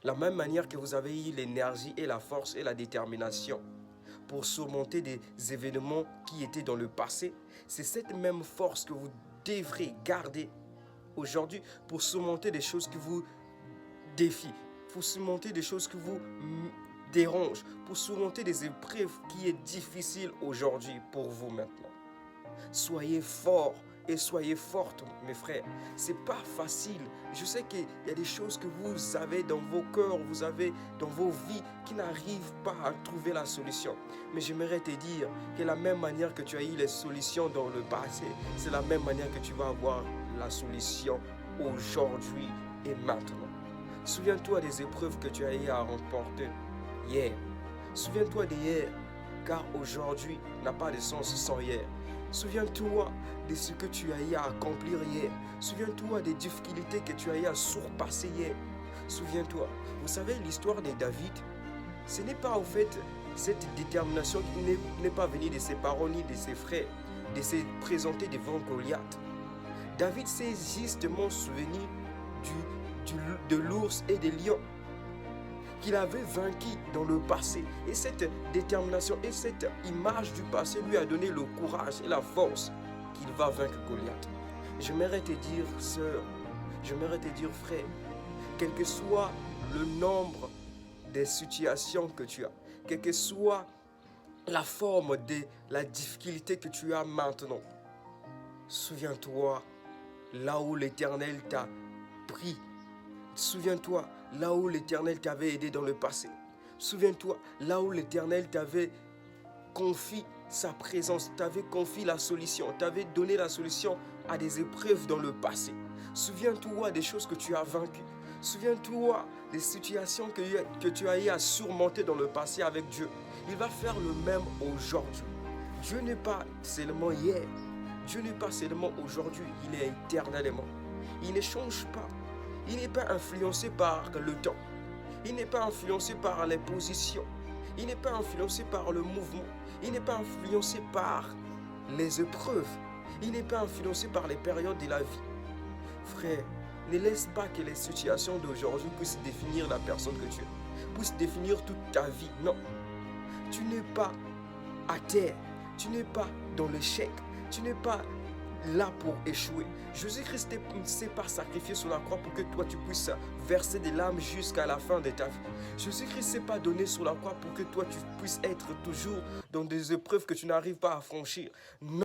La même manière que vous avez eu l'énergie et la force et la détermination pour surmonter des événements qui étaient dans le passé, c'est cette même force que vous devrez garder aujourd'hui pour surmonter des choses qui vous défient, pour surmonter des choses qui vous dérangent, pour surmonter des épreuves qui est difficile aujourd'hui pour vous maintenant. Soyez forts et soyez fortes, mes frères. C'est pas facile. Je sais qu'il y a des choses que vous avez dans vos cœurs, vous avez dans vos vies qui n'arrivent pas à trouver la solution. Mais j'aimerais te dire que la même manière que tu as eu les solutions dans le passé, c'est la même manière que tu vas avoir la solution aujourd'hui et maintenant. Souviens-toi des épreuves que tu as eu à remporter hier. Souviens-toi d'hier, car aujourd'hui n'a pas de sens sans hier. Souviens-toi de ce que tu as eu à accomplir hier. Souviens-toi des difficultés que tu as eu à surpasser hier. Souviens-toi. Vous savez, l'histoire de David, ce n'est pas au fait cette détermination qui n'est pas venue de ses parents ni de ses frères, de se présenter devant Goliath. David s'est justement souvenu de l'ours et des lions qu'il avait vaincu dans le passé. Et cette détermination et cette image du passé lui a donné le courage et la force qu'il va vaincre Goliath. J'aimerais te dire, sœur, j'aimerais te dire, frère, quel que soit le nombre des situations que tu as, quelle que soit la forme de la difficulté que tu as maintenant, souviens-toi là où l'Éternel t'a pris. Souviens-toi là où l'Éternel t'avait aidé dans le passé. Souviens-toi là où l'Éternel t'avait confié sa présence, t'avait confié la solution, t'avait donné la solution à des épreuves dans le passé. Souviens-toi des choses que tu as vaincues. Souviens-toi des situations que tu as eu à surmonter dans le passé avec Dieu. Il va faire le même aujourd'hui. Dieu n'est pas seulement hier. Dieu n'est pas seulement aujourd'hui. Il est éternellement. Il ne change pas. Il n'est pas influencé par le temps. Il n'est pas influencé par les positions. Il n'est pas influencé par le mouvement. Il n'est pas influencé par les épreuves. Il n'est pas influencé par les périodes de la vie. Frère, ne laisse pas que les situations d'aujourd'hui puissent définir la personne que tu es, puissent définir toute ta vie. Non, tu n'es pas à terre. Tu n'es pas dans l'échec. Tu n'es pas là pour échouer. Jésus-Christ ne s'est pas sacrifié sur la croix pour que toi tu puisses verser des larmes jusqu'à la fin de ta vie. Jésus-Christ ne s'est pas donné sur la croix pour que toi tu puisses être toujours dans des épreuves que tu n'arrives pas à franchir. Non.